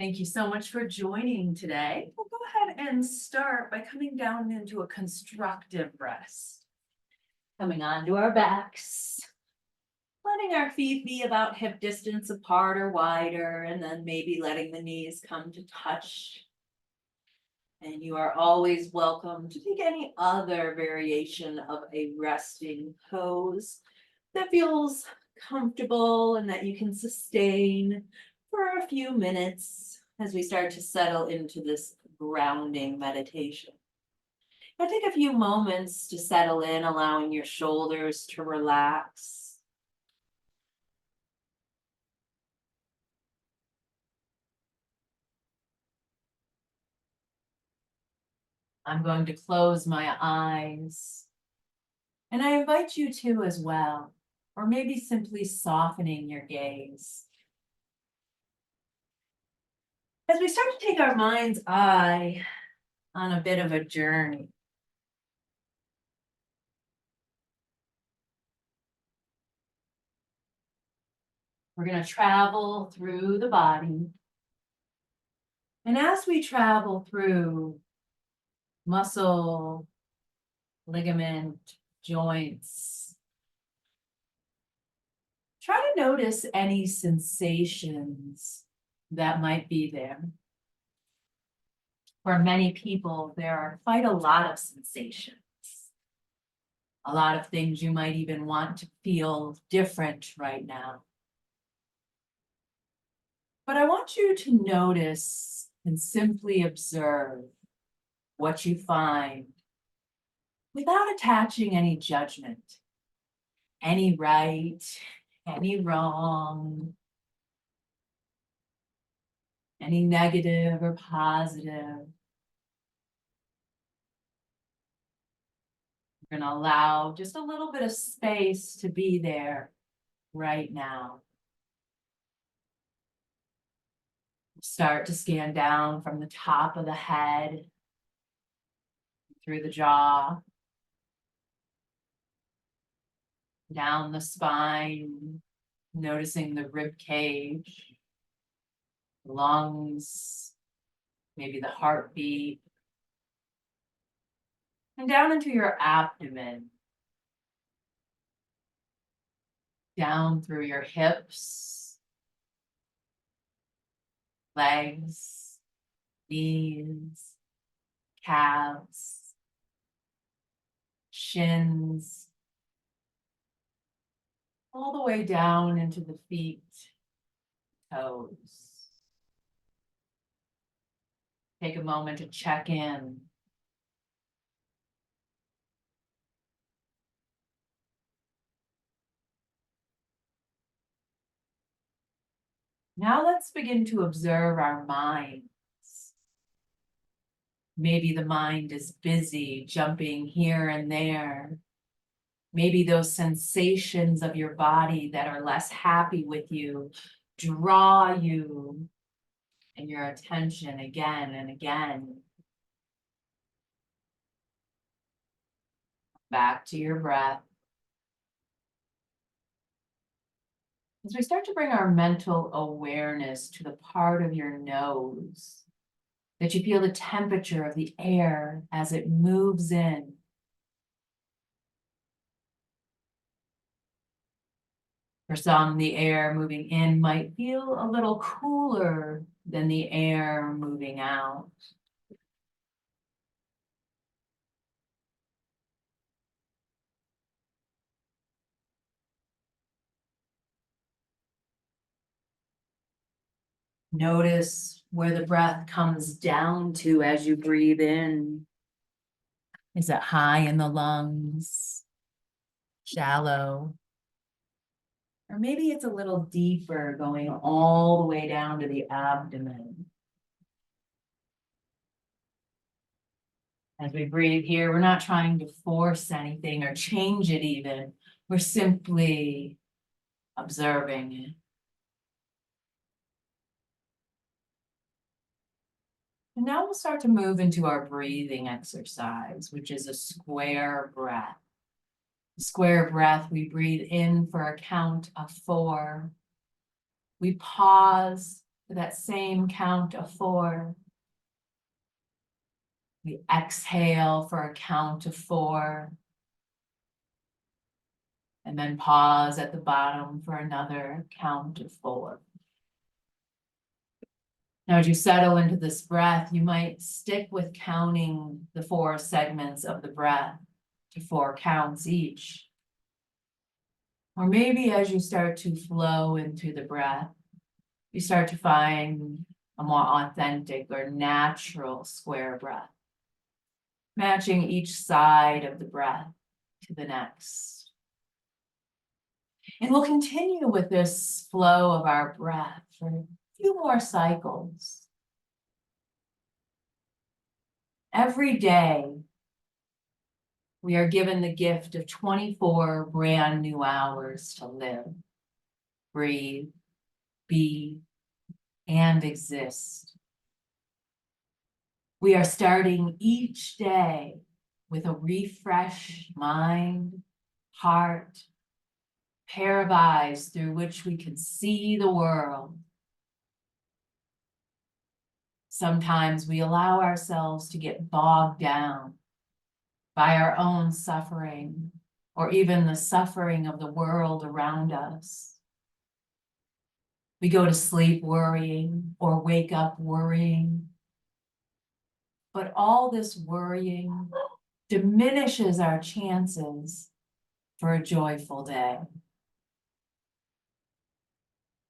Thank you so much for joining today. We'll go ahead and start by coming down into a constructive rest. Coming onto our backs, letting our feet be about hip distance apart or wider, and then maybe letting the knees come to touch. And you are always welcome to take any other variation of a resting pose that feels comfortable and that you can sustain for a few minutes as we start to settle into this grounding meditation. Now take a few moments to settle in, allowing your shoulders to relax. I'm going to close my eyes, and I invite you to as well, or maybe simply softening your gaze. As we start to take our mind's eye on a bit of a journey, we're going to travel through the body. And as we travel through muscle, ligament, joints, try to notice any sensations that might be there. For many people, there are quite a lot of sensations. A lot of things you might even want to feel different right now. But I want you to notice and simply observe what you find without attaching any judgment, any right, any wrong, any negative or positive. We're going to allow just a little bit of space to be there right now. Start to scan down from the top of the head, through the jaw, down the spine, noticing the rib cage, lungs, maybe the heartbeat, and down into your abdomen, down through your hips, legs, knees, calves, shins, all the way down into the feet, toes. Take a moment to check in. Now let's begin to observe our minds. Maybe the mind is busy, jumping here and there. Maybe those sensations of your body that are less happy with you draw you and your attention again and again. Back to your breath. As we start to bring our mental awareness to the part of your nose, that you feel the temperature of the air as it moves in. For some, the air moving in might feel a little cooler than the air moving out. Notice where the breath comes down to as you breathe in. Is it high in the lungs? Shallow? Or maybe it's a little deeper, going all the way down to the abdomen. As we breathe here, we're not trying to force anything or change it even. We're simply observing it. And now we'll start to move into our breathing exercise, which is a square breath. Square breath, we breathe in for a count of 4. We pause to that same count of 4. We exhale for a count of 4. And then pause at the bottom for another count of 4. Now, as you settle into this breath, you might stick with counting the 4 segments of the breath to 4 counts each. Or maybe as you start to flow into the breath, you start to find a more authentic or natural square breath, matching each side of the breath to the next. And we'll continue with this flow of our breath for a few more cycles. Every day, we are given the gift of 24 brand new hours to live, breathe, be, and exist. We are starting each day with a refreshed mind, heart, pair of eyes through which we can see the world. Sometimes we allow ourselves to get bogged down by our own suffering, or even the suffering of the world around us. We go to sleep worrying or wake up worrying. But all this worrying diminishes our chances for a joyful day.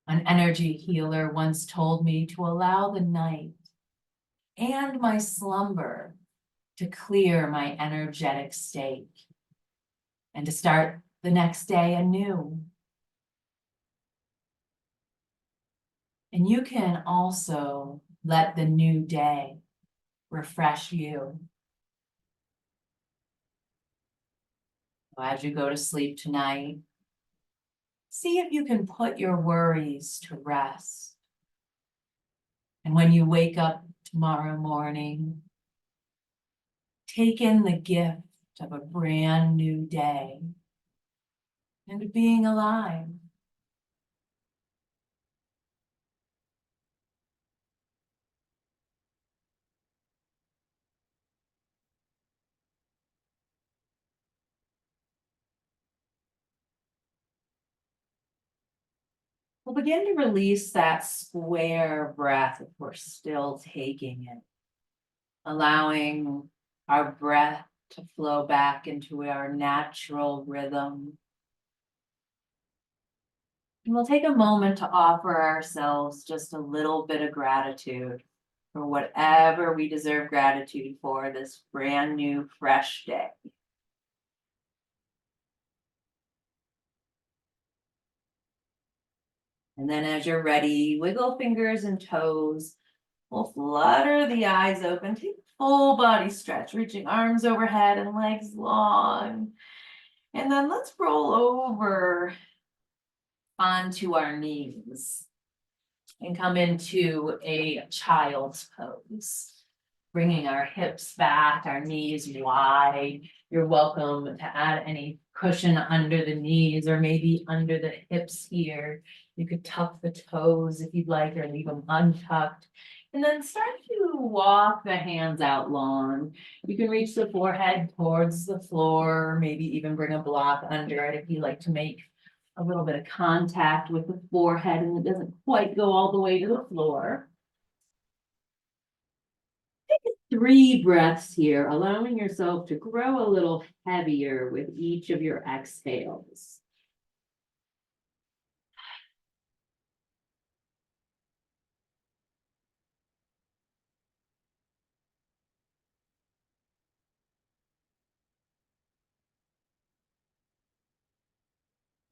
An energy healer once told me to allow the night and my slumber to clear my energetic state and to start the next day anew. And you can also let the new day refresh you. As you go to sleep tonight, see if you can put your worries to rest. And when you wake up tomorrow morning, take in the gift of a brand new day and being alive. We'll begin to release that square breath if we're still taking it, allowing our breath to flow back into our natural rhythm. And we'll take a moment to offer ourselves just a little bit of gratitude for whatever we deserve gratitude for this brand new, fresh day. And then as you're ready, wiggle fingers and toes. We'll flutter the eyes open, take a full body stretch, reaching arms overhead and legs long. And then let's roll over onto our knees and come into a child's pose. Bringing our hips back, our knees wide. You're welcome to add any cushion under the knees or maybe under the hips here. You could tuck the toes if you'd like, or leave them untucked. And then start to walk the hands out long. You can reach the forehead towards the floor, maybe even bring a block under it if you like to make a little bit of contact with the forehead and it doesn't quite go all the way to the floor. 3 breaths here, allowing yourself to grow a little heavier with each of your exhales.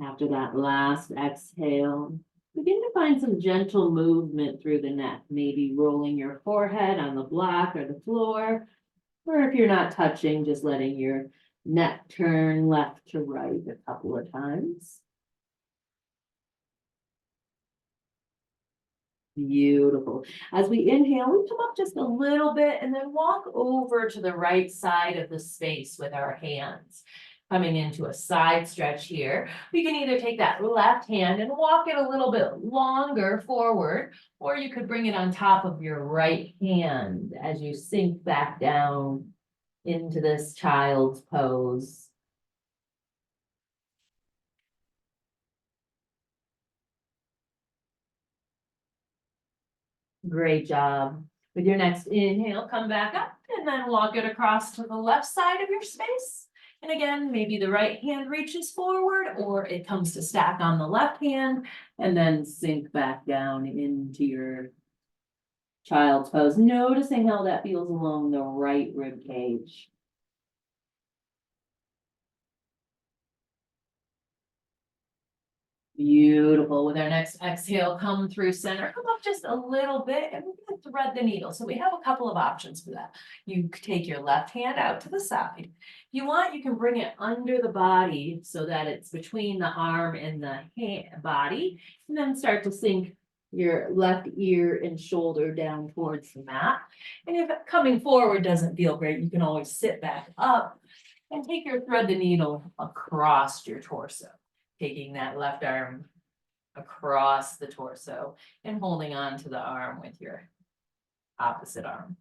After that last exhale, begin to find some gentle movement through the neck, maybe rolling your forehead on the block or the floor. Or if you're not touching, just letting your neck turn left to right a couple of times. Beautiful. As we inhale, we come up just a little bit and then walk over to the right side of the space with our hands. Coming into a side stretch here, we can either take that left hand and walk it a little bit longer forward, or you could bring it on top of your right hand as you sink back down into this child's pose. Great job. With your next inhale, come back up and then walk it across to the left side of your space. And again, maybe the right hand reaches forward or it comes to stack on the left hand and then sink back down into your child's pose. Noticing how that feels along the right rib cage. Beautiful. With our next exhale, come through center, come up just a little bit and we're gonna thread the needle. So we have a couple of options for that. You take your left hand out to the side. If you want, you can bring it under the body so that it's between the arm and the hand, body, and then start to sink your left ear and shoulder down towards the mat. And if coming forward doesn't feel great, you can always sit back up and take your thread the needle across your torso. Taking that left arm across the torso and holding on to the arm with your opposite arm.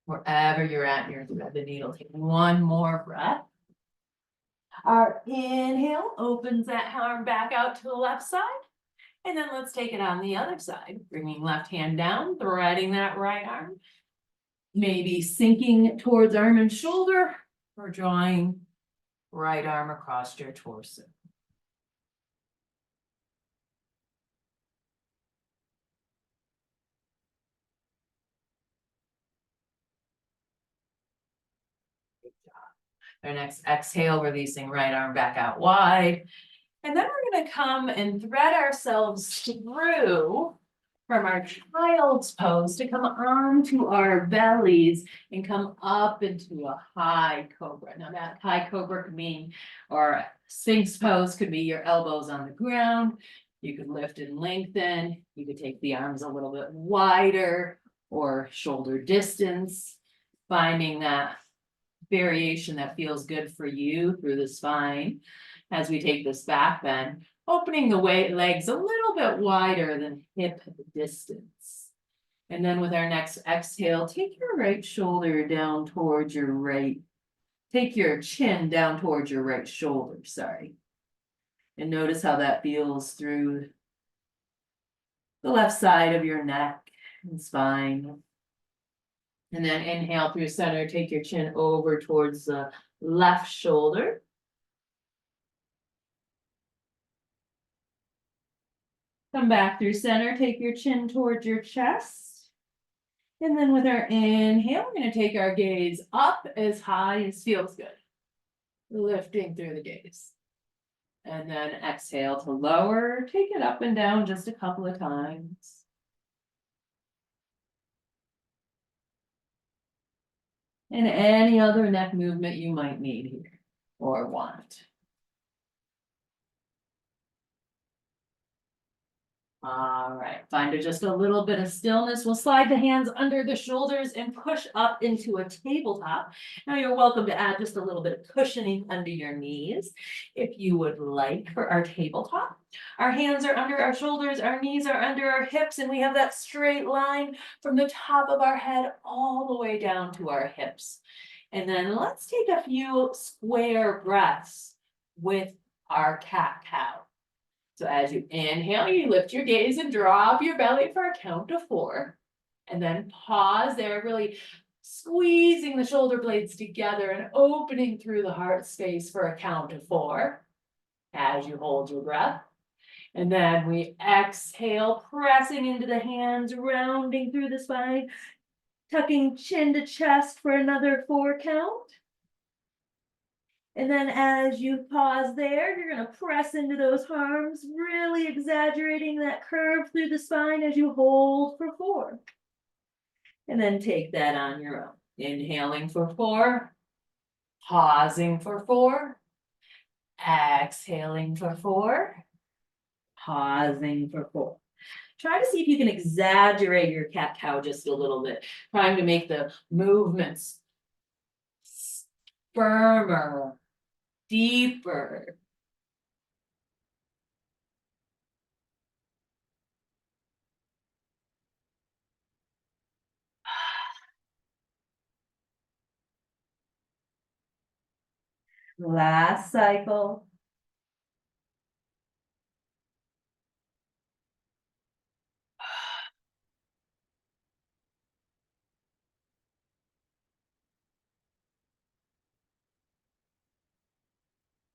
Wherever you're at, you're thread the needle. Take one more breath. Our inhale opens that arm back out to the left side. And then let's take it on the other side, bringing left hand down, threading that right arm. Maybe sinking towards arm and shoulder or drawing right arm across your torso. Good job. Our next exhale, releasing right arm back out wide. And then we're going to come and thread ourselves through from our child's pose to come onto our bellies and come up into a high cobra. Now that high cobra could mean, or sphinx pose could be your elbows on the ground. You could lift and lengthen. You could take the arms a little bit wider or shoulder distance, finding that variation that feels good for you through the spine. As we take this back bend, opening the legs a little bit wider than hip distance. And then with our next exhale, take your right shoulder down towards your right, take your chin down towards your right shoulder, sorry. And notice how that feels through the left side of your neck and spine. And then inhale through center, take your chin over towards the left shoulder. Come back through center, take your chin towards your chest. And then with our inhale, we're going to take our gaze up as high as feels good. Lifting through the gaze. And then exhale to lower, take it up and down just a couple of times. And any other neck movement you might need here or want. All right, find just a little bit of stillness. We'll slide the hands under the shoulders and push up into a tabletop. Now you're welcome to add just a little bit of cushioning under your knees if you would like for our tabletop. Our hands are under our shoulders, our knees are under our hips, and we have that straight line from the top of our head all the way down to our hips. And then let's take a few square breaths with our cat-cow. So as you inhale, you lift your gaze and drop your belly for a count of 4. And then pause there, really squeezing the shoulder blades together and opening through the heart space for a count of 4 as you hold your breath. And then we exhale, pressing into the hands, rounding through the spine, tucking chin to chest for another 4 count. And then as you pause there, you're going to press into those arms, really exaggerating that curve through the spine as you hold for 4. And then take that on your own. Inhaling for 4, pausing for 4, exhaling for 4, pausing for 4. Try to see if you can exaggerate your cat-cow just a little bit, trying to make the movements firmer, deeper. Last cycle.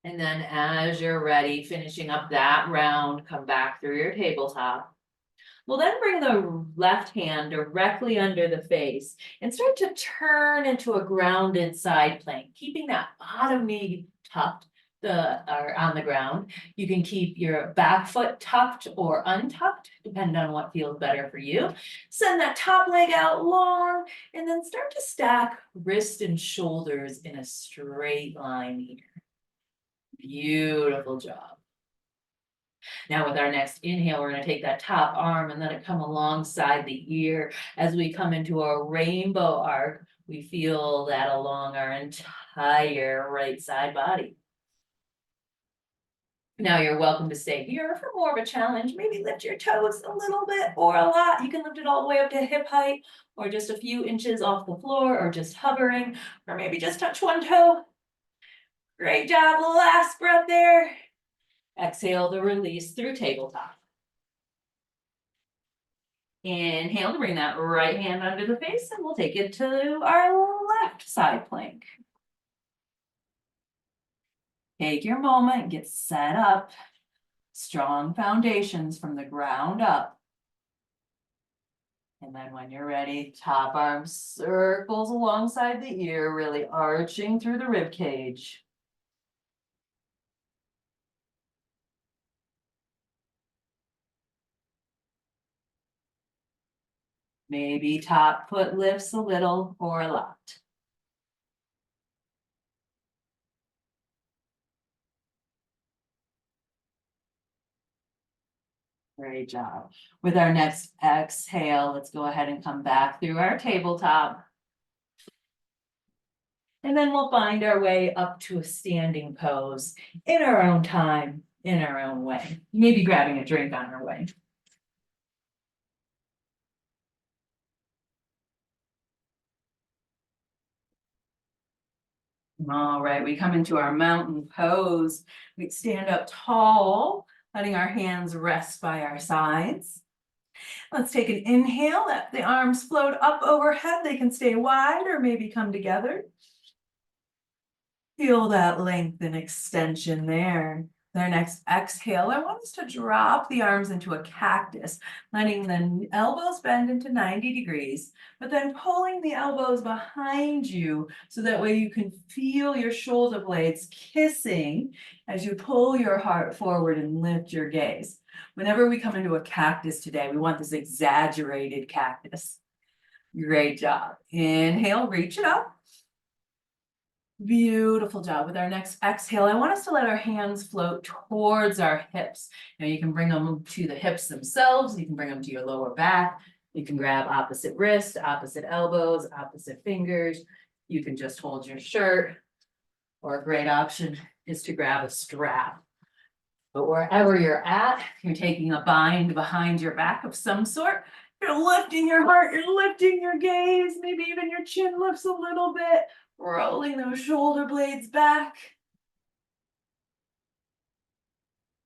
And then as you're ready, finishing up that round, come back through your tabletop. We'll then bring the left hand directly under the face and start to turn into a grounded side plank, keeping that bottom knee tucked or on the ground. You can keep your back foot tucked or untucked, depending on what feels better for you. Send that top leg out long, and then start to stack wrist and shoulders in a straight line here. Beautiful job. Now with our next inhale, we're gonna take that top arm and let it come alongside the ear. As we come into a rainbow arc, we feel that along our entire right side body. Now you're welcome to stay here for more of a challenge. Maybe lift your toes a little bit or a lot. You can lift it all the way up to hip height or just a few inches off the floor or just hovering, or maybe just touch one toe. Great job, last breath there. Exhale to release through tabletop. Inhale to bring that right hand under the face, and we'll take it to our left side plank. Take your moment, get set up. Strong foundations from the ground up. And then when you're ready, top arm circles alongside the ear, really arching through the rib cage. Maybe top foot lifts a little or a lot. Great job. With our next exhale, let's go ahead and come back through our tabletop. And then we'll find our way up to a standing pose in our own time, in our own way. Maybe grabbing a drink on our way. All right, we come into our mountain pose. We stand up tall, letting our hands rest by our sides. Let's take an inhale, let the arms float up overhead. They can stay wide or maybe come together. Feel that length and extension there. Our next exhale, I want us to drop the arms into a cactus, letting the elbows bend into 90 degrees, but then pulling the elbows behind you so that way you can feel your shoulder blades kissing as you pull your heart forward and lift your gaze. Whenever we come into a cactus today, we want this exaggerated cactus. Great job. Inhale, reach it up. Beautiful job. With our next exhale, I want us to let our hands float towards our hips. Now you can bring them to the hips themselves. You can bring them to your lower back. You can grab opposite wrist, opposite elbows, opposite fingers. You can just hold your shirt, or a great option is to grab a strap. But wherever you're at, you're taking a bind behind your back of some sort. You're lifting your heart, you're lifting your gaze, maybe even your chin lifts a little bit. Rolling those shoulder blades back.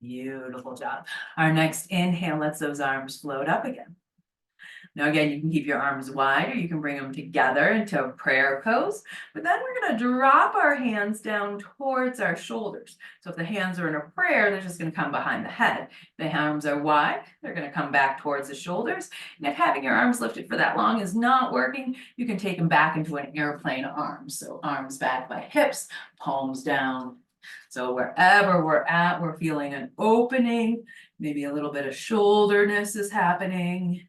Beautiful job. Our next inhale lets those arms float up again. Now again, you can keep your arms wide or you can bring them together into a prayer pose, but then we're going to drop our hands down towards our shoulders. So if the hands are in a prayer, they're just going to come behind the head. If the arms are wide, they're going to come back towards the shoulders. And if having your arms lifted for that long is not working, you can take them back into an airplane arm. So arms back by hips, palms down. So wherever we're at, we're feeling an opening, maybe a little bit of shoulderness is happening.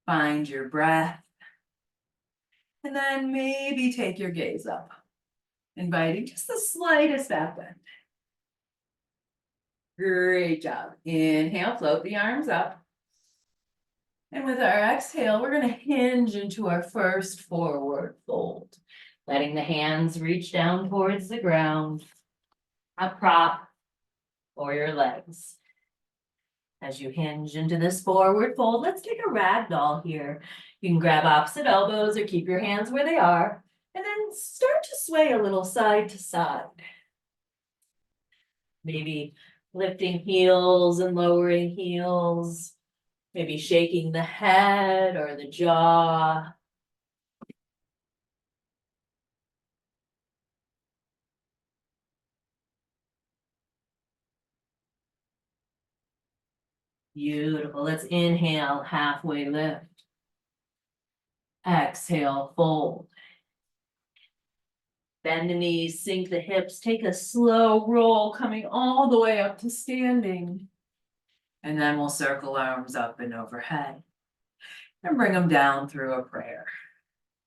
Find your breath. And then maybe take your gaze up, inviting just the slightest back bend. Great job. Inhale, float the arms up. And with our exhale, we're going to hinge into our first forward fold. Letting the hands reach down towards the ground, a prop or your legs. As you hinge into this forward fold, let's take a ragdoll here. You can grab opposite elbows or keep your hands where they are, and then start to sway a little side to side. Maybe lifting heels and lowering heels, maybe shaking the head or the jaw. Beautiful. Let's inhale, halfway lift. Exhale, fold. Bend the knees, sink the hips, take a slow roll coming all the way up to standing. And then we'll circle arms up and overhead. And bring them down through a prayer.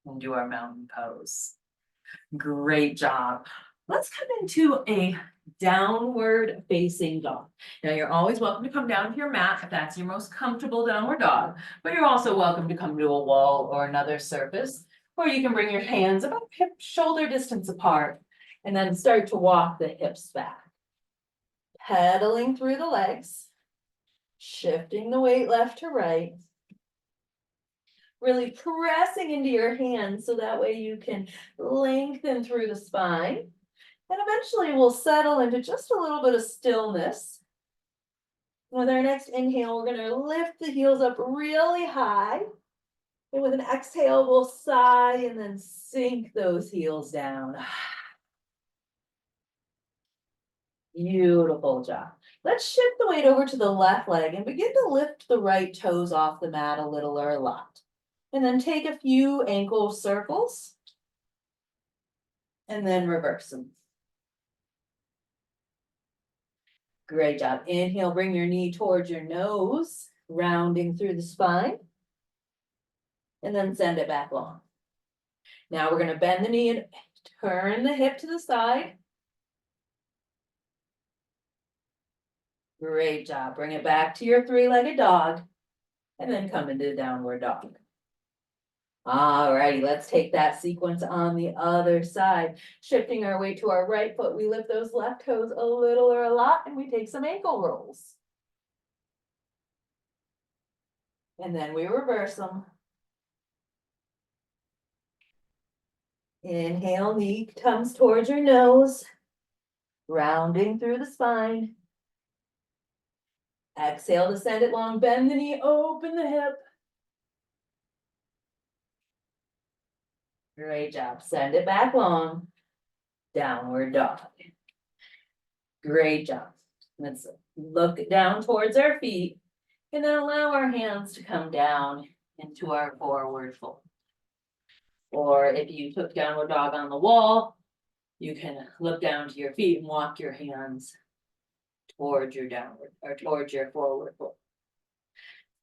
And do our mountain pose. Great job. Let's come into a downward facing dog. Now you're always welcome to come down to your mat if that's your most comfortable downward dog, but you're also welcome to come to a wall or another surface, or you can bring your hands about hip shoulder distance apart and then start to walk the hips back. Pedaling through the legs, shifting the weight left to right. Really pressing into your hands so that way you can lengthen through the spine. And eventually we'll settle into just a little bit of stillness. With our next inhale, we're going to lift the heels up really high. And with an exhale, we'll sigh and then sink those heels down. Beautiful job. Let's shift the weight over to the left leg and begin to lift the right toes off the mat a little or a lot. And then take a few ankle circles. And then reverse them. Great job. Inhale, bring your knee towards your nose, rounding through the spine. And then send it back long. Now we're going to bend the knee and turn the hip to the side. Great job. Bring it back to your three-legged dog. And then come into downward dog. All righty, let's take that sequence on the other side. Shifting our weight to our right foot, we lift those left toes a little or a lot, and we take some ankle rolls. And then we reverse them. Inhale, knee comes towards your nose, rounding through the spine. Exhale to send it long, bend the knee, open the hip. Great job. Send it back long. Downward dog. Great job. Let's look down towards our feet and then allow our hands to come down into our forward fold. Or if you took downward dog on the wall, you can look down to your feet and walk your hands towards your downward or towards your forward fold.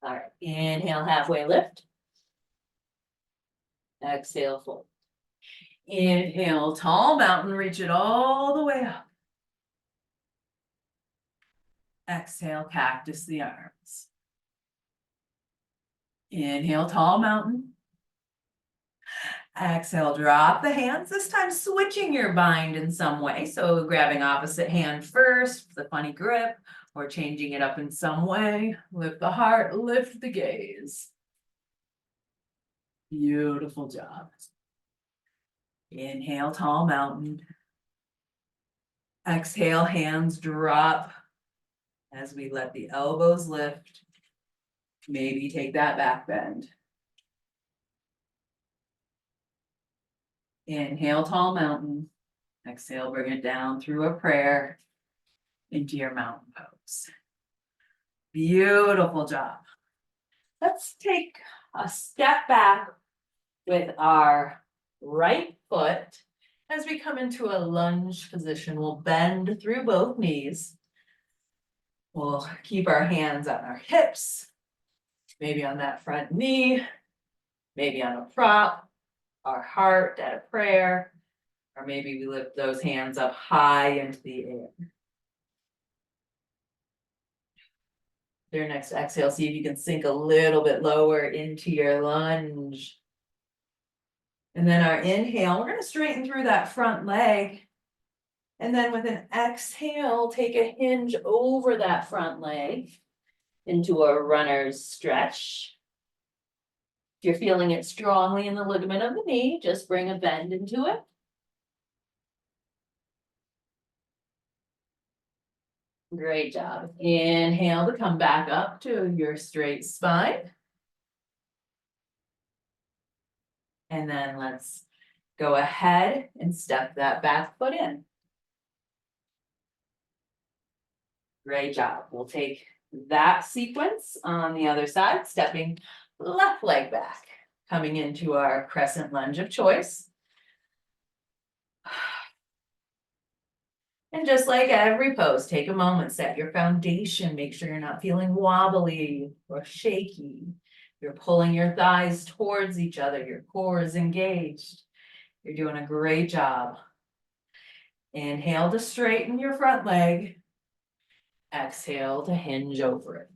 All right, inhale, halfway lift. Exhale, fold. Inhale, tall mountain, reach it all the way up. Exhale, cactus the arms. Inhale, tall mountain. Exhale, drop the hands, this time switching your bind in some way. So grabbing opposite hand first, the funny grip, or changing it up in some way. Lift the heart, lift the gaze. Beautiful job. Inhale, tall mountain. Exhale, hands drop as we let the elbows lift. Maybe take that back bend. Inhale, tall mountain. Exhale, bring it down through a prayer into your mountain pose. Beautiful job. Let's take a step back with our right foot. As we come into a lunge position, we'll bend through both knees. We'll keep our hands on our hips, maybe on that front knee, maybe on a prop, our heart at a prayer, or maybe we lift those hands up high into the air. Your next exhale, see if you can sink a little bit lower into your lunge. And then our inhale, we're gonna straighten through that front leg. And then with an exhale, take a hinge over that front leg into a runner's stretch. If you're feeling it strongly in the ligament of the knee, just bring a bend into it. Great job. Inhale to come back up to your straight spine. And then let's go ahead and step that back foot in. Great job. We'll take that sequence on the other side, stepping left leg back, coming into our crescent lunge of choice. And just like every pose, take a moment, set your foundation, make sure you're not feeling wobbly or shaky. You're pulling your thighs towards each other, your core is engaged. You're doing a great job. Inhale to straighten your front leg. Exhale to hinge over it.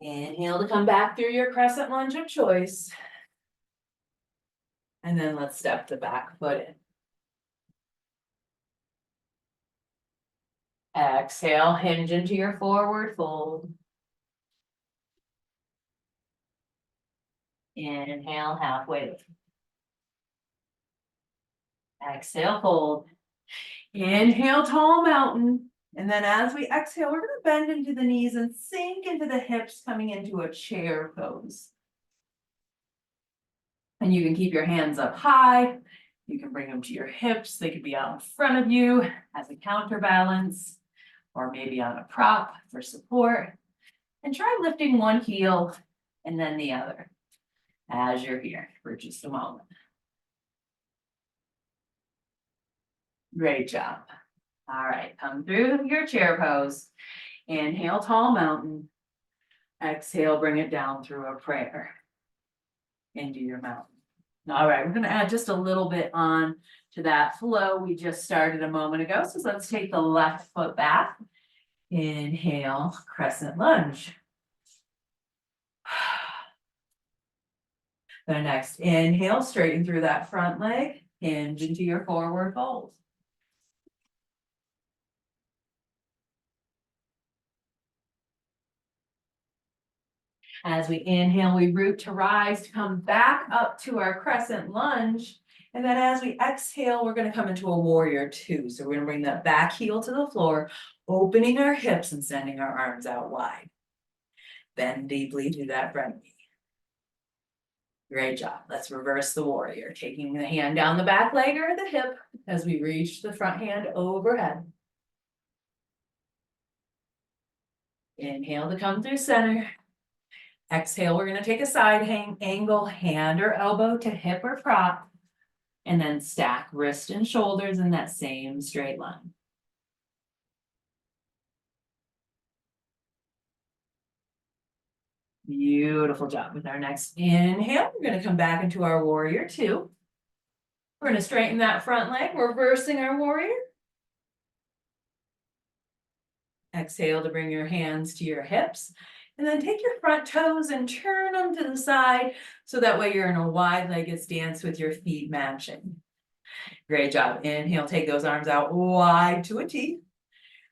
Inhale to come back through your crescent lunge of choice. And then let's step the back foot in. Exhale, hinge into your forward fold. Inhale, halfway lift. Exhale, fold. Inhale, tall mountain. And then as we exhale, we're gonna bend into the knees and sink into the hips, coming into a chair pose. And you can keep your hands up high. You can bring them to your hips. They could be out in front of you as a counterbalance, or maybe on a prop for support. And try lifting one heel and then the other as you're here for just a moment. Great job. All right, come through your chair pose. Inhale, tall mountain. Exhale, bring it down through a prayer into your mountain. All right, we're gonna add just a little bit on to that flow we just started a moment ago. So let's take the left foot back. Inhale, crescent lunge. The next inhale, straighten through that front leg, hinge into your forward fold. As we inhale, we root to rise to come back up to our crescent lunge. And then as we exhale, we're going to come into a warrior two. So we're going to bring that back heel to the floor, opening our hips and sending our arms out wide. Bend deeply to that front knee. Great job. Let's reverse the warrior, taking the hand down the back leg or the hip as we reach the front hand overhead. Inhale to come through center. Exhale, we're going to take a side angle, hand or elbow to hip or prop, and then stack wrist and shoulders in that same straight line. Beautiful job. With our next inhale, we're going to come back into our warrior two. We're going to straighten that front leg, reversing our warrior. Exhale to bring your hands to your hips. And then take your front toes and turn them to the side, so that way you're in a wide-legged stance with your feet matching. Great job. Inhale, take those arms out wide to a T.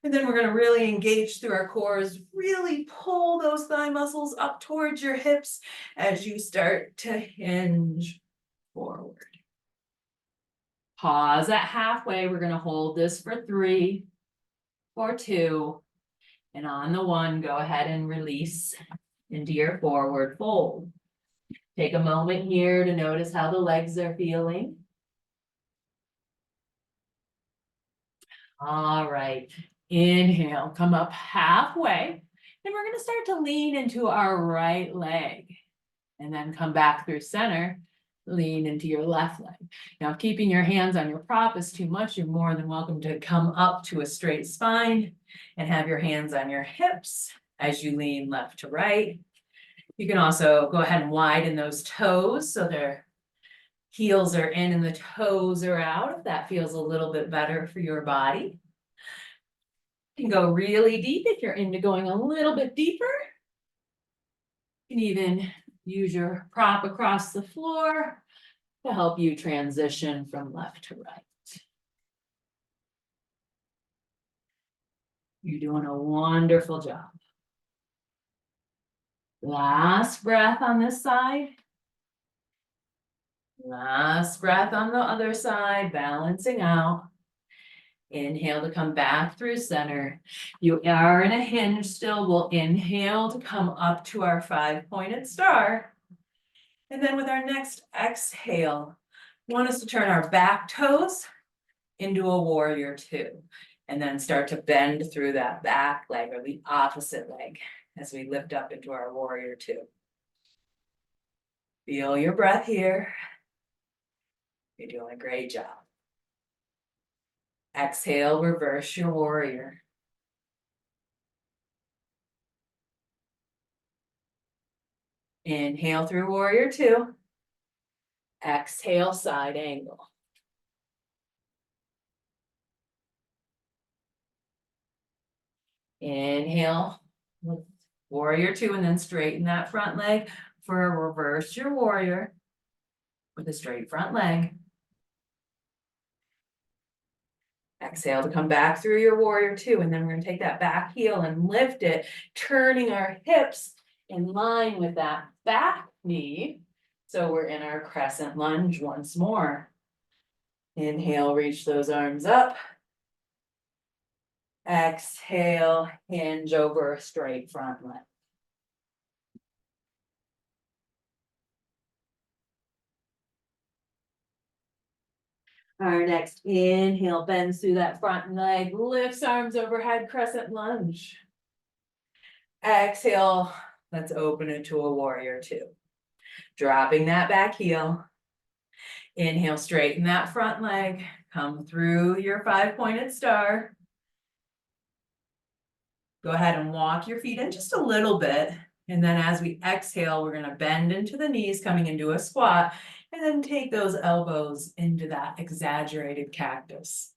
And then we're going to really engage through our cores, really pull those thigh muscles up towards your hips as you start to hinge forward. Pause at halfway. We're going to hold this for 3, for 2, and on the 1, go ahead and release into your forward fold. Take a moment here to notice how the legs are feeling. All right. Inhale, come up halfway. And we're going to start to lean into our right leg. And then come back through center, lean into your left leg. Now, if keeping your hands on your prop is too much, you're more than welcome to come up to a straight spine and have your hands on your hips as you lean left to right. You can also go ahead and widen those toes so their heels are in and the toes are out, if that feels a little bit better for your body. You can go really deep if you're into going a little bit deeper. You can even use your prop across the floor to help you transition from left to right. You're doing a wonderful job. Last breath on this side. Last breath on the other side, balancing out. Inhale to come back through center. You are in a hinge still. We'll inhale to come up to our 5-pointed star. And then with our next exhale, want us to turn our back toes into a warrior two. And then start to bend through that back leg or the opposite leg as we lift up into our warrior two. Feel your breath here. You're doing a great job. Exhale, reverse your warrior. Inhale through warrior two. Exhale, side angle. Inhale, warrior two, and then straighten that front leg for a reverse your warrior with a straight front leg. Exhale to come back through your warrior two, and then we're going to take that back heel and lift it, turning our hips in line with that back knee. So we're in our crescent lunge once more. Inhale, reach those arms up. Exhale, hinge over a straight front leg. Our next inhale bends through that front leg, lifts arms overhead, crescent lunge. Exhale, let's open it to a warrior two. Dropping that back heel. Inhale, straighten that front leg, come through your 5-pointed star. Go ahead and walk your feet in just a little bit. And then as we exhale, we're going to bend into the knees, coming into a squat, and then take those elbows into that exaggerated cactus.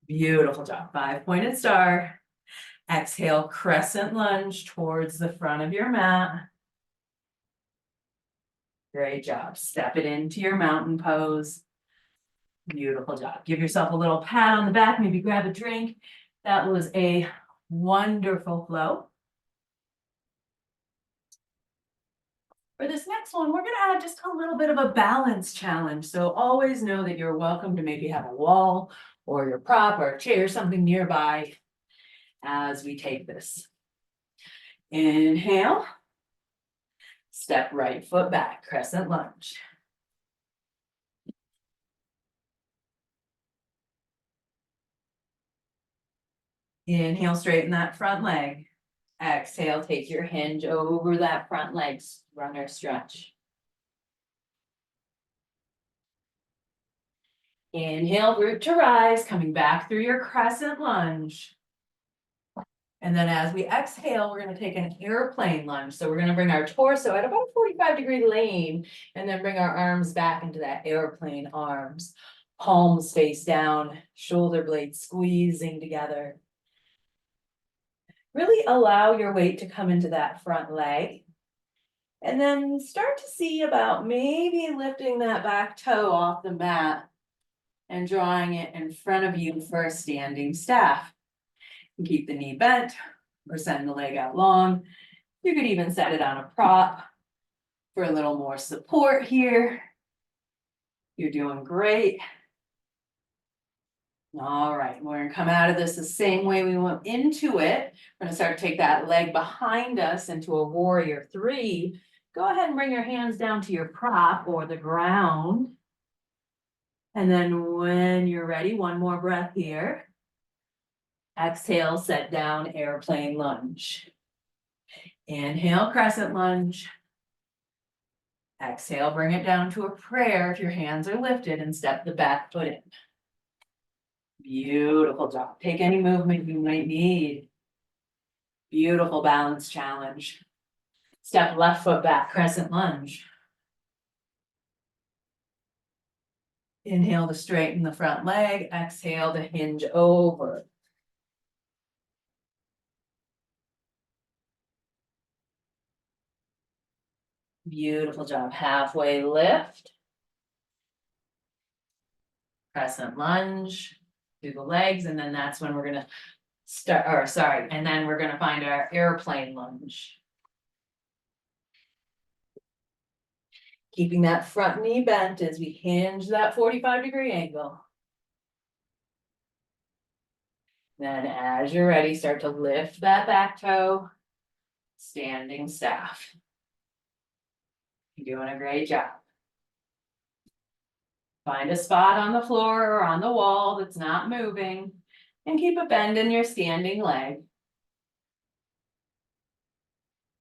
Beautiful job. 5-pointed star. Exhale, crescent lunge towards the front of your mat. Great job. Step it into your mountain pose. Beautiful job. Give yourself a little pat on the back, maybe grab a drink. That was a wonderful flow. For this next one, we're going to add just a little bit of a balance challenge. So always know that you're welcome to maybe have a wall or your prop or a chair, something nearby as we take this. Inhale. Step right foot back, crescent lunge. Inhale, straighten that front leg. Exhale, take your hinge over that front leg, runner stretch. Inhale, root to rise, coming back through your crescent lunge. And then as we exhale, we're going to take an airplane lunge. So we're going to bring our torso at about a 45-degree lane, and then bring our arms back into that airplane arms. Palms face down, shoulder blades squeezing together. Really allow your weight to come into that front leg. And then start to see about maybe lifting that back toe off the mat and drawing it in front of you for a standing staff. You keep the knee bent or send the leg out long. You could even set it on a prop for a little more support here. You're doing great. All right, we're gonna come out of this the same way we went into it. We're gonna start to take that leg behind us into a warrior three. Go ahead and bring your hands down to your prop or the ground. And then when you're ready, one more breath here. Exhale, set down, airplane lunge. Inhale, crescent lunge. Exhale, bring it down to a prayer if your hands are lifted, and step the back foot in. Beautiful job. Take any movement you might need. Beautiful balance challenge. Step left foot back, crescent lunge. Inhale to straighten the front leg, exhale to hinge over. Beautiful job. Halfway lift. Crescent lunge through the legs, and then that's when we're gonna start, or sorry, and then we're gonna find our airplane lunge. Keeping that front knee bent as we hinge that 45-degree angle. Then as you're ready, start to lift that back toe, standing staff. You're doing a great job. Find a spot on the floor or on the wall that's not moving, and keep a bend in your standing leg.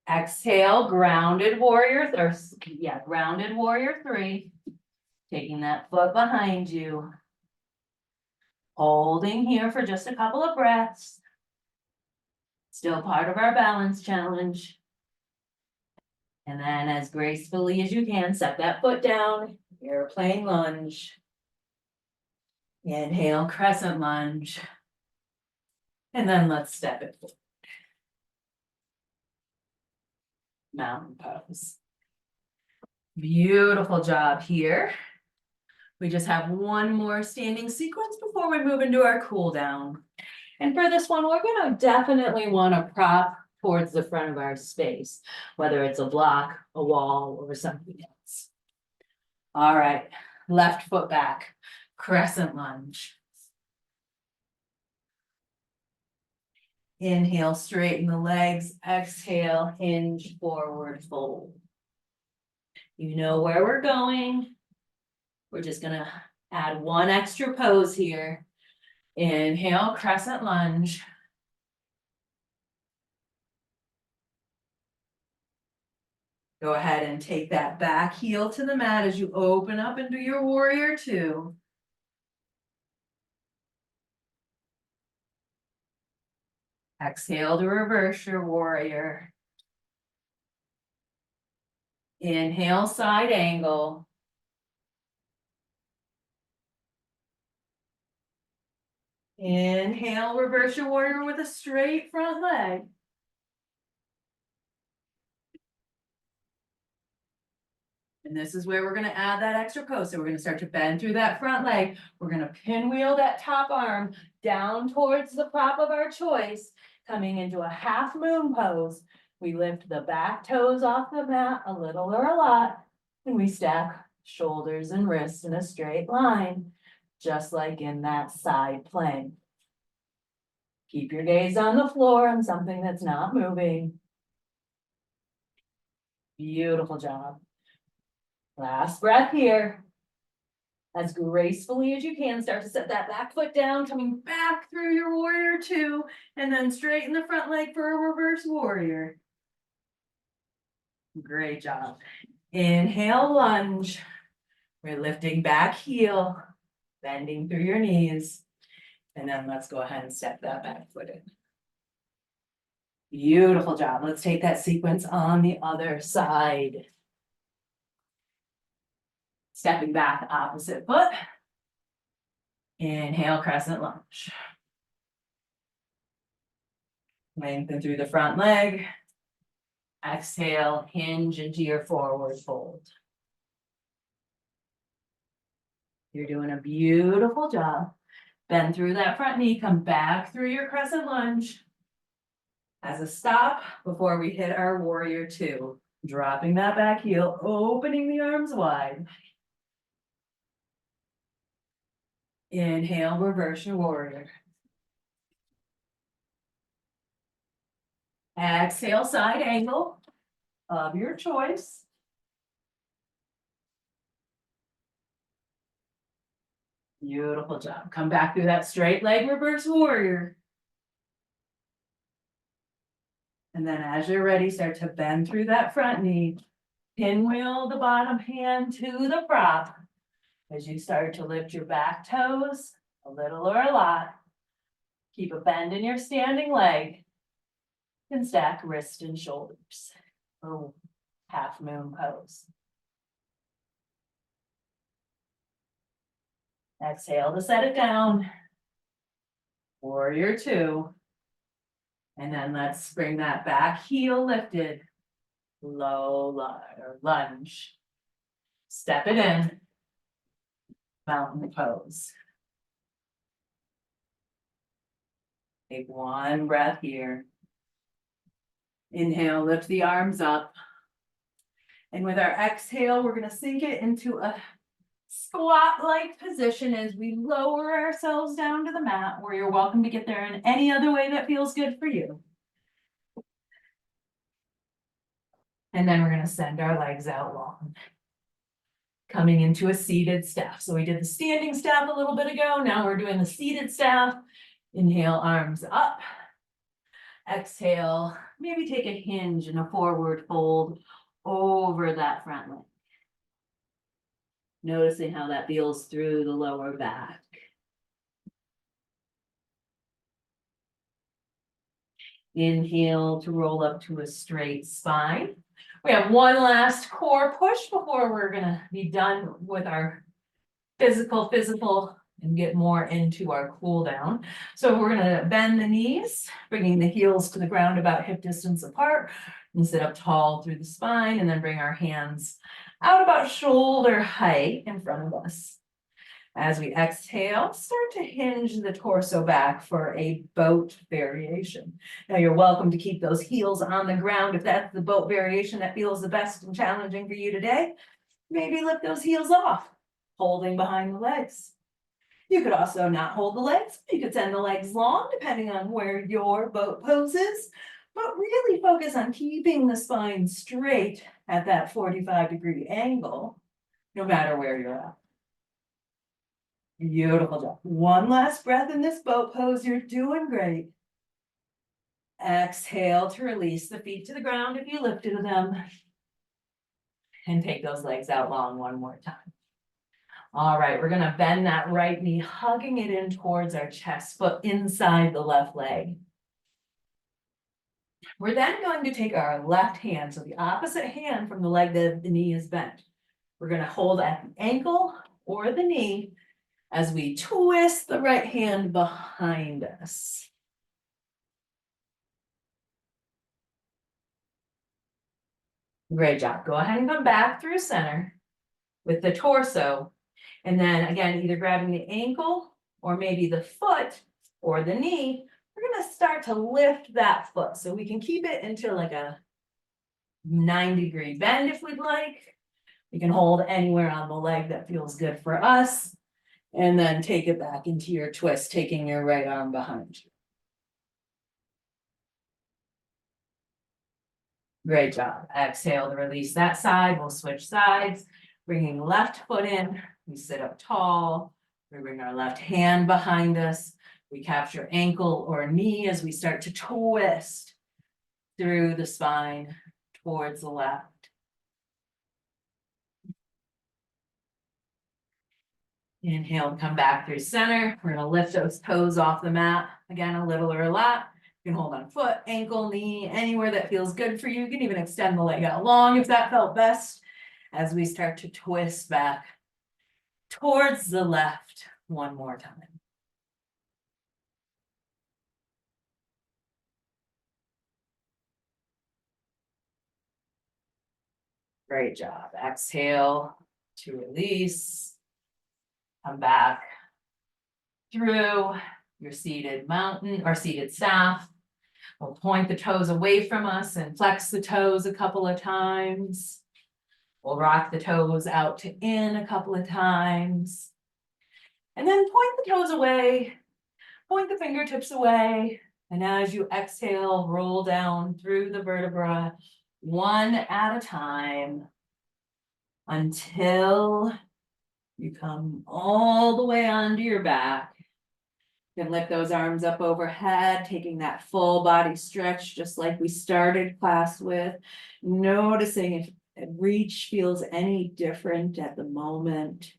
Exhale, grounded warrior, grounded warrior 3. Taking that foot behind you. Holding here for just a couple of breaths. Still part of our balance challenge. And then as gracefully as you can, set that foot down, airplane lunge. Inhale, crescent lunge. And then let's step it forward. Mountain pose. Beautiful job here. We just have one more standing sequence before we move into our cool down. And for this one, we're gonna definitely wanna prop towards the front of our space, whether it's a block, a wall, or something else. All right, left foot back, crescent lunge. Inhale, straighten the legs, exhale, hinge forward, fold. You know where we're going. We're just gonna add one extra pose here. Inhale, crescent lunge. Go ahead and take that back heel to the mat as you open up into your warrior 2. Exhale to reverse your warrior. Inhale, side angle. Inhale, reverse your warrior with a straight front leg. And this is where we're gonna add that extra pose. So we're gonna start to bend through that front leg. We're gonna pinwheel that top arm down towards the prop of our choice, coming into a half moon pose. We lift the back toes off the mat a little or a lot, and we stack shoulders and wrists in a straight line, just like in that side plank. Keep your gaze on the floor on something that's not moving. Beautiful job. Last breath here. As gracefully as you can, start to set that back foot down, coming back through your warrior 2, and then straighten the front leg for a reverse warrior. Great job. Inhale, lunge. We're lifting back heel, bending through your knees. And then let's go ahead and step that back foot in. Beautiful job. Let's take that sequence on the other side. Stepping back, opposite foot. Inhale, crescent lunge. Lengthen through the front leg. Exhale, hinge into your forward fold. You're doing a beautiful job. Bend through that front knee, come back through your crescent lunge. As a stop before we hit our warrior 2. Dropping that back heel, opening the arms wide. Inhale, reverse your warrior. Exhale, side angle of your choice. Beautiful job. Come back through that straight leg reverse warrior. And then as you're ready, start to bend through that front knee. Pinwheel the bottom hand to the prop. As you start to lift your back toes, a little or a lot. Keep a bend in your standing leg. And stack wrist and shoulders. Oh, half moon pose. Exhale to set it down. Warrior two. And then let's bring that back, heel lifted. Low lunge. Step it in. Mountain pose. Take one breath here. Inhale, lift the arms up. And with our exhale, we're going to sink it into a squat-like position as we lower ourselves down to the mat, where you're welcome to get there in any other way that feels good for you. And then we're going to send our legs out long. Coming into a seated staff. So we did the standing staff a little bit ago. Now we're doing the seated staff. Inhale, arms up. Exhale, maybe take a hinge and a forward fold over that front leg. Noticing how that feels through the lower back. Inhale to roll up to a straight spine. We have one last core push before we're gonna be done with our physical and get more into our cool down. So we're gonna bend the knees, bringing the heels to the ground about hip distance apart, and sit up tall through the spine, and then bring our hands out about shoulder height in front of us. As we exhale, start to hinge the torso back for a boat variation. Now you're welcome to keep those heels on the ground if that's the boat variation that feels the best and challenging for you today. Maybe lift those heels off, holding behind the legs. You could also not hold the legs. You could send the legs long, depending on where your boat pose is, but really focus on keeping the spine straight at that 45-degree angle, no matter where you're at. Beautiful job. One last breath in this boat pose. You're doing great. Exhale to release the feet to the ground if you lifted them. And take those legs out long one more time. All right, we're gonna bend that right knee, hugging it in towards our chest, foot inside the left leg. We're then going to take our left hand, so the opposite hand from the leg that the knee is bent. We're gonna hold at the ankle or the knee as we twist the right hand behind us. Great job. Go ahead and come back through center with the torso. And then again, either grabbing the ankle or maybe the foot or the knee, we're gonna start to lift that foot. So we can keep it into like a 9-degree bend if we'd like. You can hold anywhere on the leg that feels good for us. And then take it back into your twist, taking your right arm behind you. Great job. Exhale to release that side. We'll switch sides, bringing left foot in. We sit up tall. We bring our left hand behind us. We capture ankle or knee as we start to twist through the spine towards the left. Inhale and come back through center. We're gonna lift those toes off the mat. Again, a little or a lot. You can hold on foot, ankle, knee, anywhere that feels good for you. You can even extend the leg out long if that felt best. As we start to twist back towards the left one more time. Great job. Exhale to release. Come back through your seated mountain or seated staff. We'll point the toes away from us and flex the toes a couple of times. We'll rock the toes out to in a couple of times. And then point the toes away, point the fingertips away. And as you exhale, roll down through the vertebra one at a time until you come all the way onto your back. You can lift those arms up overhead, taking that full body stretch, just like we started class with. Noticing if reach feels any different at the moment.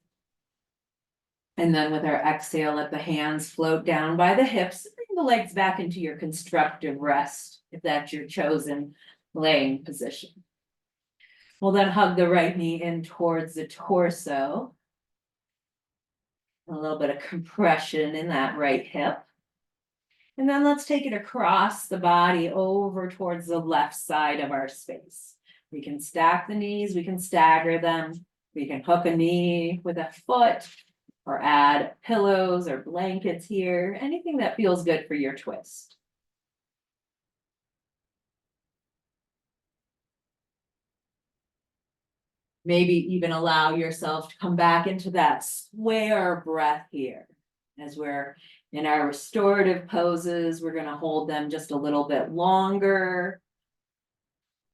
And then with our exhale, let the hands float down by the hips. Bring the legs back into your constructive rest, if that's your chosen laying position. We'll then hug the right knee in towards the torso. A little bit of compression in that right hip. And then let's take it across the body over towards the left side of our space. We can stack the knees, we can stagger them. We can hook a knee with a foot or add pillows or blankets here, anything that feels good for your twist. Maybe even allow yourself to come back into that square breath here. As we're in our restorative poses, we're going to hold them just a little bit longer.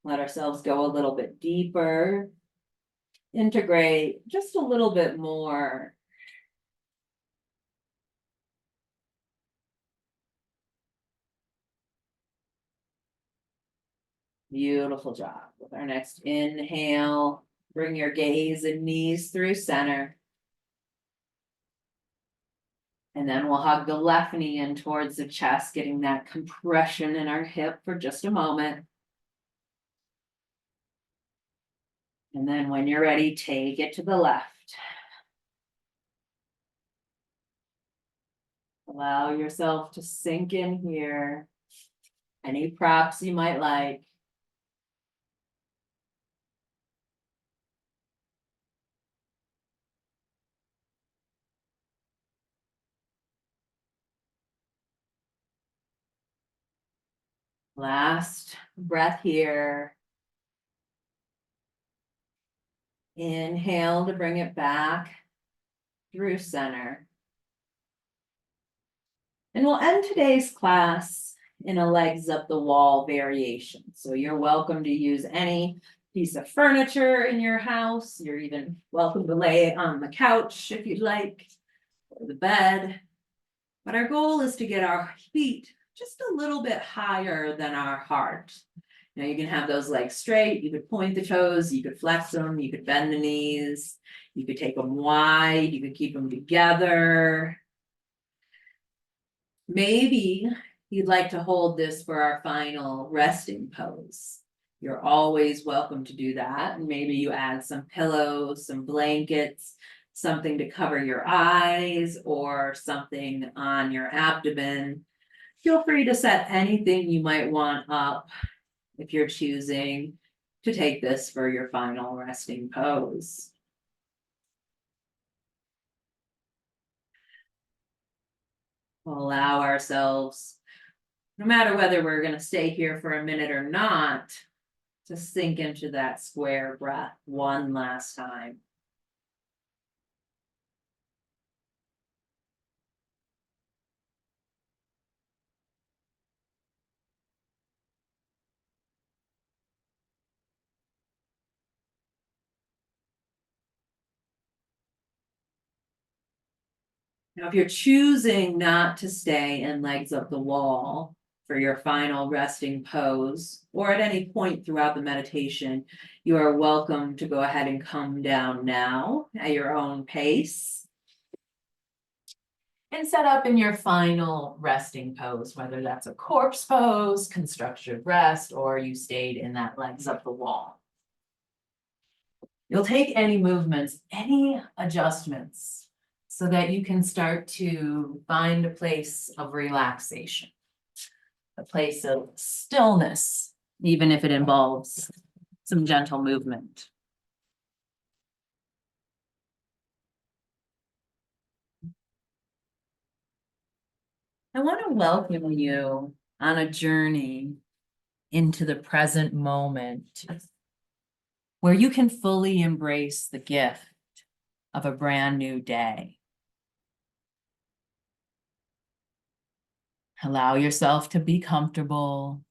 Let ourselves go a little bit deeper. Integrate just a little bit more. Beautiful job. With our next inhale, bring your gaze and knees through center. And then we'll hug the left knee in towards the chest, getting that compression in our hip for just a moment. And then when you're ready, take it to the left. Allow yourself to sink in here. Any props you might like. Last breath here. Inhale to bring it back through center. And we'll end today's class in a legs up the wall variation. So you're welcome to use any piece of furniture in your house. You're even welcome to lay on the couch if you'd like, or the bed. But our goal is to get our feet just a little bit higher than our heart. Now you can have those legs straight, you could point the toes, you could flex them, you could bend the knees, you could take them wide, you could keep them together. Maybe you'd like to hold this for our final resting pose. You're always welcome to do that. And maybe you add some pillows, some blankets, something to cover your eyes or something on your abdomen. Feel free to set anything you might want up if you're choosing to take this for your final resting pose. We'll allow ourselves, no matter whether we're going to stay here for a minute or not, to sink into that square breath one last time. Now, if you're choosing not to stay in legs up the wall for your final resting pose, or at any point throughout the meditation, you are welcome to go ahead and come down now at your own pace. And set up in your final resting pose, whether that's a corpse pose, constructive rest, or you stayed in that legs up the wall. You'll take any movements, any adjustments, so that you can start to find a place of relaxation, a place of stillness, even if it involves some gentle movement. I want to welcome you on a journey into the present moment where you can fully embrace the gift of a brand new day. Allow yourself to be comfortable.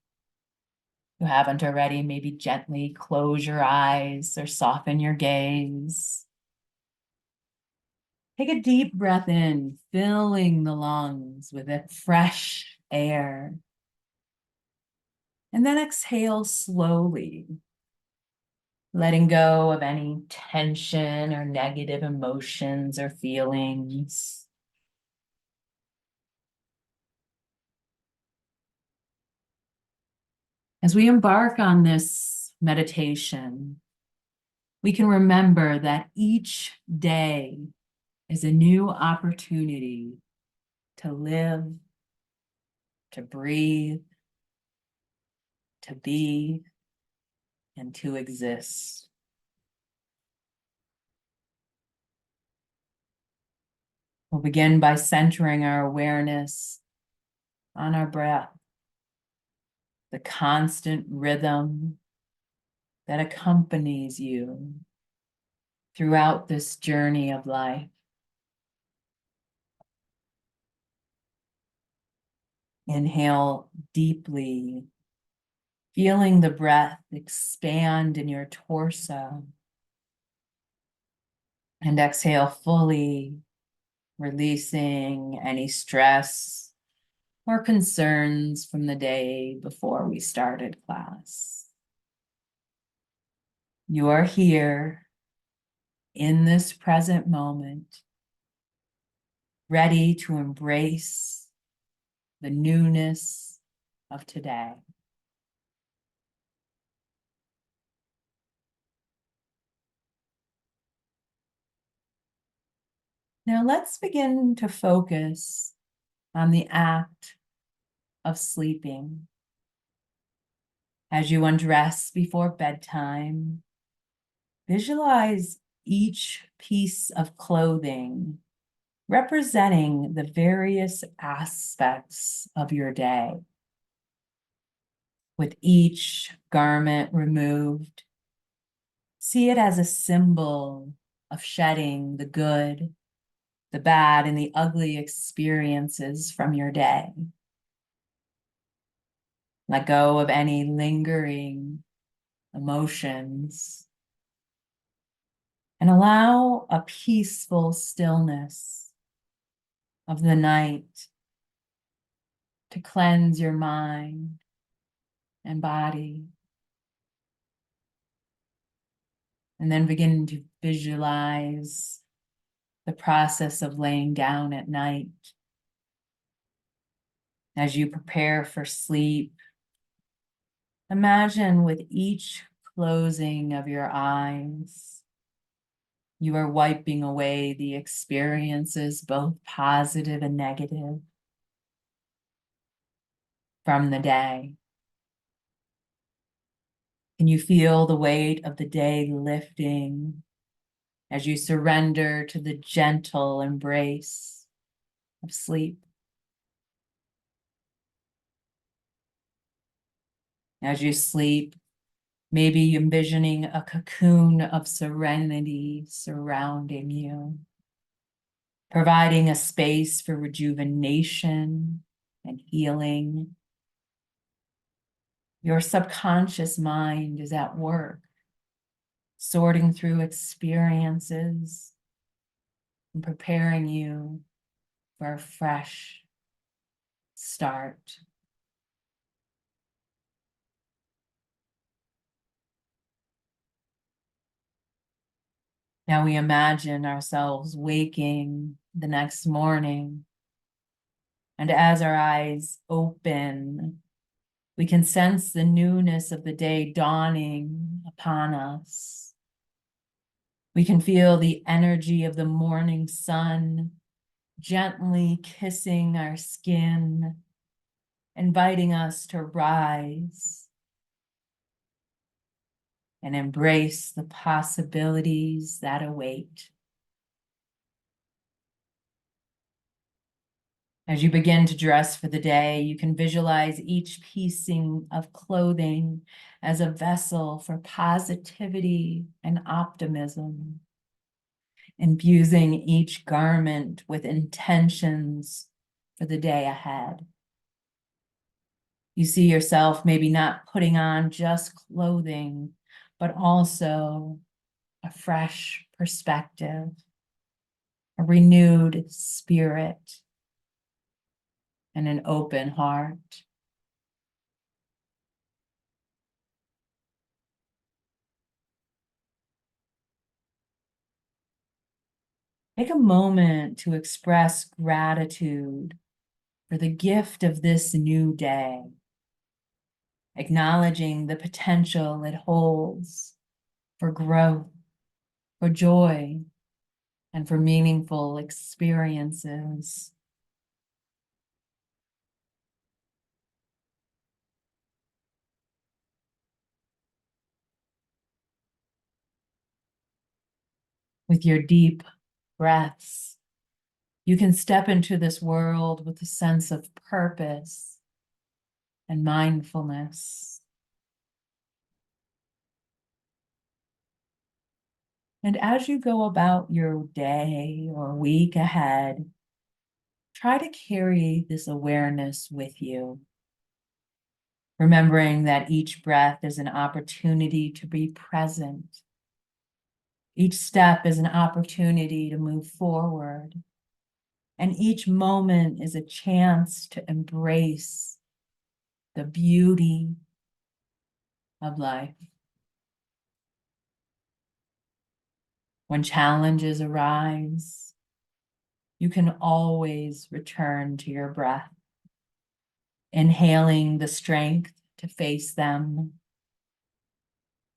If you haven't already, maybe gently close your eyes or soften your gaze. Take a deep breath in, filling the lungs with a fresh air. And then exhale slowly, letting go of any tension or negative emotions or feelings. As we embark on this meditation, we can remember that each day is a new opportunity to live, to breathe, to be, and to exist. We'll begin by centering our awareness on our breath, the constant rhythm that accompanies you throughout this journey of life. Inhale deeply, feeling the breath expand in your torso. And exhale fully, releasing any stress or concerns from the day before we started class. You are here in this present moment, ready to embrace the newness of today. Now let's begin to focus on the act of sleeping. As you undress before bedtime, visualize each piece of clothing representing the various aspects of your day. With each garment removed, see it as a symbol of shedding the good, the bad, and the ugly experiences from your day. Let go of any lingering emotions and allow a peaceful stillness of the night to cleanse your mind and body. And then begin to visualize the process of laying down at night. As you prepare for sleep, imagine with each closing of your eyes, you are wiping away the experiences, both positive and negative, from the day. Can you feel the weight of the day lifting as you surrender to the gentle embrace of sleep? As you sleep, maybe envisioning a cocoon of serenity surrounding you, providing a space for rejuvenation and healing. Your subconscious mind is at work, sorting through experiences and preparing you for a fresh start. Now we imagine ourselves waking the next morning, and as our eyes open, we can sense the newness of the day dawning upon us. We can feel the energy of the morning sun gently kissing our skin, inviting us to rise and embrace the possibilities that await. As you begin to dress for the day, you can visualize each piecing of clothing as a vessel for positivity and optimism, infusing each garment with intentions for the day ahead. You see yourself maybe not putting on just clothing, but also a fresh perspective, a renewed spirit, and an open heart. Take a moment to express gratitude for the gift of this new day, acknowledging the potential it holds for growth, for joy, and for meaningful experiences. With your deep breaths, you can step into this world with a sense of purpose and mindfulness. And as you go about your day or week ahead, try to carry this awareness with you, remembering that each breath is an opportunity to be present. Each step is an opportunity to move forward. And each moment is a chance to embrace the beauty of life. When challenges arise, you can always return to your breath, inhaling the strength to face them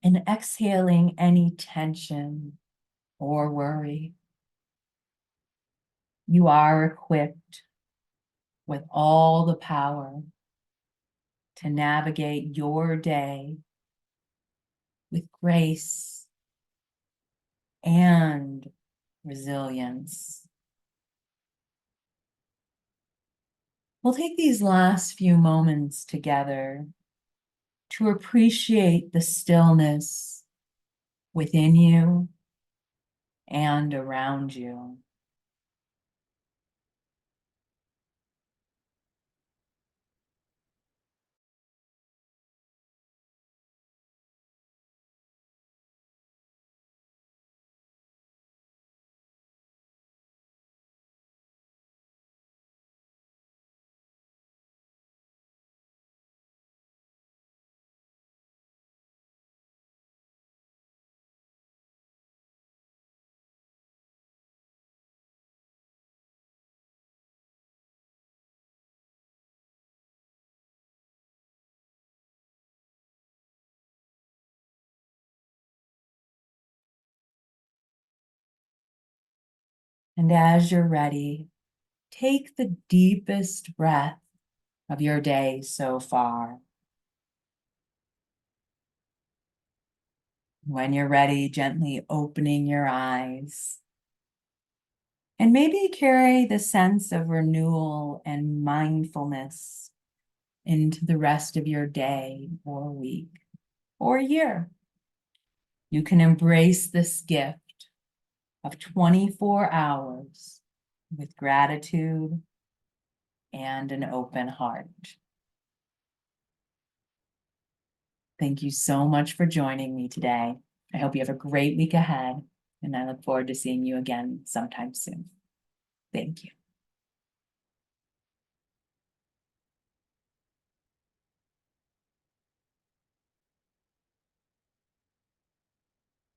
and exhaling any tension or worry. You are equipped with all the power to navigate your day with grace and resilience. We'll take these last few moments together to appreciate the stillness within you and around you. And as you're ready, take the deepest breath of your day so far. When you're ready, gently opening your eyes. And maybe carry the sense of renewal and mindfulness into the rest of your day or week or year. You can embrace this gift of 24 hours with gratitude and an open heart. Thank you so much for joining me today. I hope you have a great week ahead, and I look forward to seeing you again sometime soon. Thank you.